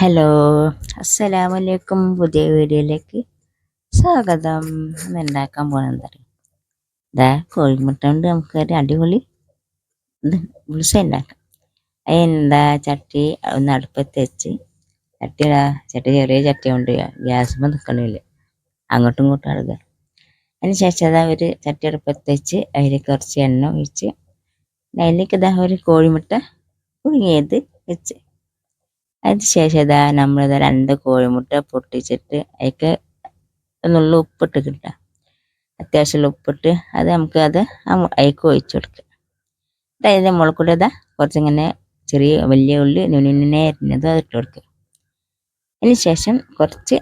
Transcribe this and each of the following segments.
Hello, അസ്സലാമലൈക്കും. പുതിയ വീഡിയോയിലേക്ക് സ്വാഗതം. ഇന്ന് ഉണ്ടാക്കാൻ പോകണമെന്ന് അറിയാം. ഇതാ കോഴിമുട്ട കൊണ്ട് നമുക്കൊരു അടിപൊളി ഇത് ബുൾസ ഉണ്ടാക്കാം. അതിനെന്താ ചട്ടി ഒന്ന് അടുപ്പത്ത് വെച്ച് ചട്ടി ചെറിയ ചട്ടി കൊണ്ട് ഗ്യാസുമ്പോൾ നിൽക്കണില്ല, അങ്ങോട്ടും ഇങ്ങോട്ടും അടുക്കുക. അതിന് ശേഷം അതാ ഒരു ചട്ടി അടുപ്പത്ത് വെച്ച് അതിലേക്ക് കുറച്ച് എണ്ണ ഒഴിച്ച് അതിലേക്ക് ഇതാ ഒരു കോഴിമുട്ട പുഴുങ്ങിയത് വെച്ച് അതിന് ശേഷം ഇതാ നമ്മളിതാ 2 കോഴിമുട്ട പൊട്ടിച്ചിട്ട് അതിലേക്ക് ഒന്നുള്ള ഉപ്പിട്ട് കിട്ടുക. അത്യാവശ്യമുള്ള ഉപ്പിട്ട് അത് അതിലേക്ക് ഒഴിച്ചു കൊടുക്കുക. അതിൻ്റെ മുകളിൽ കൂടെ ഇതാ കുറച്ചിങ്ങനെ വലിയ ഉള്ളി നുനിനെ അരിഞ്ഞത് അത് ഇട്ട് കൊടുക്കുക. അതിന് ശേഷം കുറച്ച്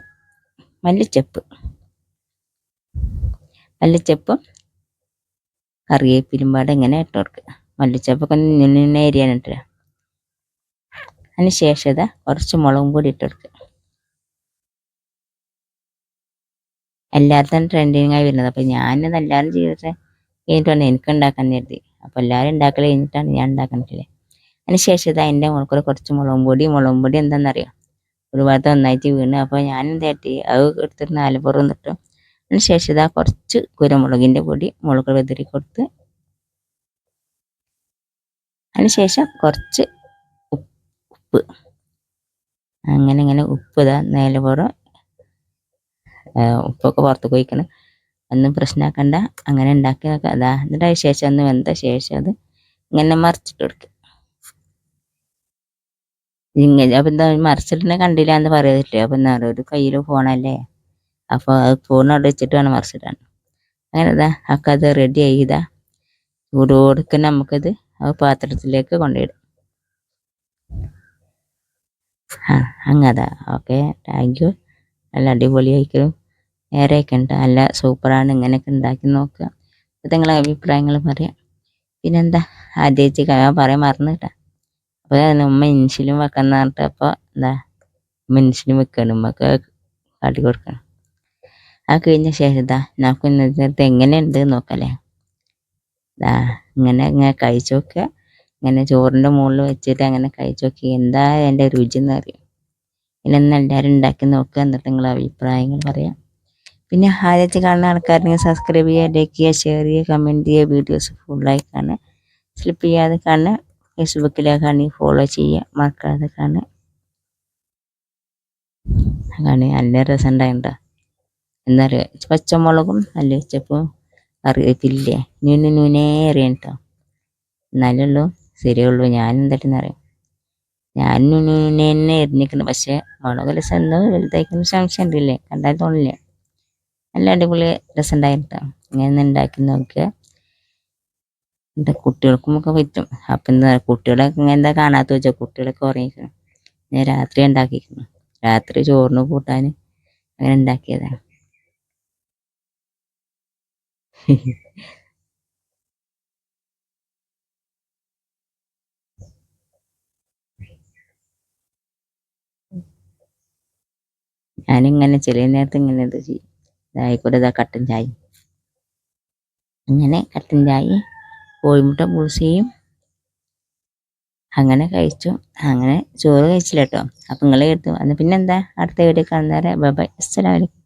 മല്ലിച്ചപ്പും കറിവേപ്പിലും പാടെ ഇങ്ങനെ ഇട്ട് കൊടുക്കുക. മല്ലിച്ചപ്പൊക്കെ നുനിനെ അരിയാനിട്ട്. അതിന് ശേഷം ഇതാ കുറച്ച് മുളകും പൊടി ഇട്ട് കൊടുക്കുക. എല്ലാവർക്കും ട്രെൻഡിങ് ആയി വരുന്നത്. അപ്പം ഞാനിത് എല്ലാവരും ചെയ്തിട്ട് കഴിഞ്ഞിട്ടാണ് എനിക്ക് ഉണ്ടാക്കാൻ കരുതി. അപ്പോൾ എല്ലാവരും ഉണ്ടാക്കൽ കഴിഞ്ഞിട്ടാണ് ഞാൻ ഉണ്ടാക്കണില്ലേ. അതിന് ശേഷം ഇത് അതിൻ്റെ മുകളിൽ കുറച്ച് മുളകും പൊടി എന്താണെന്നറിയാം, ഒരു ഭാഗത്ത് നന്നായിട്ട് വീണ്. അപ്പോൾ ഞാൻ എന്താട്ടി അത് എടുത്തിട്ട് 4 പുറം നിട്ടു. അതിന് ശേഷം ഇതാ കുറച്ച് കുരുമുളകിൻ്റെ പൊടി മുളക് വെതിരി കൊടുത്ത് അതിന് ശേഷം കുറച്ച് ഉപ്പ് അങ്ങനെ ഉപ്പ് ഇതാ നേലപ്പുറം ഉപ്പൊക്കെ പുറത്തേക്ക് ഒഴിക്കണം. ഒന്നും പ്രശ്നമാക്കണ്ട, അങ്ങനെ ഉണ്ടാക്കി നോക്കുക. അതാ എന്നിട്ട് അതിന് ശേഷം ഒന്ന് വെന്ത ശേഷം അത് ഇങ്ങനെ മറിച്ചിട്ട് കൊടുക്കുക. അപ്പം എന്താ മറിച്ചിട്ടിനെ കണ്ടില്ല എന്ന് പറയത്തില്ലേ. അപ്പം എന്താ പറയുക, ഒരു കയ്യിൽ ഫോണല്ലേ, അപ്പോൾ അത് ഫോൺ അവിടെ വെച്ചിട്ട് വേണം മറിച്ചിട്ടാണ്. അങ്ങനെ ഇതാ ഒക്കെ അത് റെഡി ആയി. ഇതാ ചൂടോടുക്ക് നമുക്കത് ആ പാത്രത്തിലേക്ക് കൊണ്ടുപോയിടും. അങ്ങതാ ഓക്കെ, താങ്ക് യു. നല്ല അടിപൊളിയായിരിക്കും. നേരെയൊക്കെ ഉണ്ട്, നല്ല സൂപ്പറാണ്. ഇങ്ങനെയൊക്കെ ഉണ്ടാക്കി നോക്കുക. അപ്പോൾ നിങ്ങളെ അഭിപ്രായങ്ങൾ പറയാം. പിന്നെന്താ ആദ്യമായിട്ട് പറയാൻ മറന്നു കേട്ടോ. അപ്പോൾ ഉമ്മ ഇൻഷിലും വെക്കണം പറഞ്ഞിട്ട് അപ്പോൾ എന്താ ഉമ്മ ഇൻഷിലും വെക്കണം, ഉമ്മക്ക് കാട്ടി കൊടുക്കണം. ആ കഴിഞ്ഞ ശേഷം ഇതാ നമുക്ക് ഇന്നത്തെ എങ്ങനെയുണ്ട് നോക്കല്ലേ. ഇതാ ഇങ്ങനെ കഴിച്ചു നോക്കുക. ഇങ്ങനെ ചോറിൻ്റെ മുകളിൽ വെച്ചിട്ട് അങ്ങനെ കഴിച്ചു നോക്കി എന്താ എൻ്റെ രുചി എന്ന് അറിയാം. ഇതൊന്നും എല്ലാവരും ഉണ്ടാക്കി നോക്കുക, എന്നിട്ട് നിങ്ങളെ അഭിപ്രായങ്ങൾ പറയാം. പിന്നെ ആദ്യമായിട്ട് കാണുന്ന ആൾക്കാരുണ്ടെങ്കിൽ സബ്സ്ക്രൈബ് ചെയ്യുക, ലൈക്ക് ചെയ്യുക, ഷെയർ ചെയ്യുക, കമൻറ്റ് ചെയ്യുക. വീഡിയോസ് ഫുള്ളായി കാണുക, സ്ലിപ്പ് ചെയ്യാതെ കാണുക. ഫേസ്ബുക്കിലേക്കാണെങ്കിൽ ഫോളോ ചെയ്യുക, മറക്കാതെ കാണുക. നല്ല രസം ഉണ്ടായിട്ടോ. എന്താ പറയുക, പച്ചമുളകും മല്ലിച്ചപ്പും കറിവേപ്പില്ലേ നൂനേ അറിയാം കേട്ടോ. എന്നാലുള്ളൂ ശരിയുള്ളൂ. ഞാൻ എന്തായിട്ടെന്നറിയാം, ഞാൻ നൂനെ തന്നെ എറിഞ്ഞിരിക്കുന്നു. പക്ഷേ മുളക് രസം എന്തോ വലുതായിരിക്കുന്ന സംശയം ഉണ്ടല്ലേ, കണ്ടാൽ തോന്നില്ലേ. നല്ല അടിപൊളി രസം ഉണ്ടായിട്ടോ. ഇങ്ങനെ ഉണ്ടാക്കി നോക്കുക. എൻ്റെ കുട്ടികൾക്കും ഒക്കെ പറ്റും. അപ്പം എന്താ കുട്ടികളൊക്കെ എന്താ കാണാത്ത വെച്ചാൽ കുട്ടികളൊക്കെ ഉറങ്ങിക്കണം. ഞാൻ രാത്രി ഉണ്ടാക്കിയിരിക്കുന്നു, രാത്രി ചോറിന് കൂട്ടാൻ അങ്ങനെ ഉണ്ടാക്കിയതാണ്. ഞാനിങ്ങനെ ചില നേരത്ത് ഇങ്ങനെ ഇത് ചെയ്യും. ഇതായിക്കോട്ടെ, ഇതാ കട്ടൻ ചായ. അങ്ങനെ കട്ടൻ ചായ കോഴിമുട്ട ബുൾസയും അങ്ങനെ കഴിച്ചു. അങ്ങനെ ചോറ് കഴിച്ചില്ല കേട്ടോ. അപ്പം നിങ്ങൾ കേട്ടു. അന്ന് പിന്നെന്താ, അടുത്ത വീഡിയോ കാണുന്നവരെ ബൈ ബൈ, അസ്സലാമു അലൈക്കും.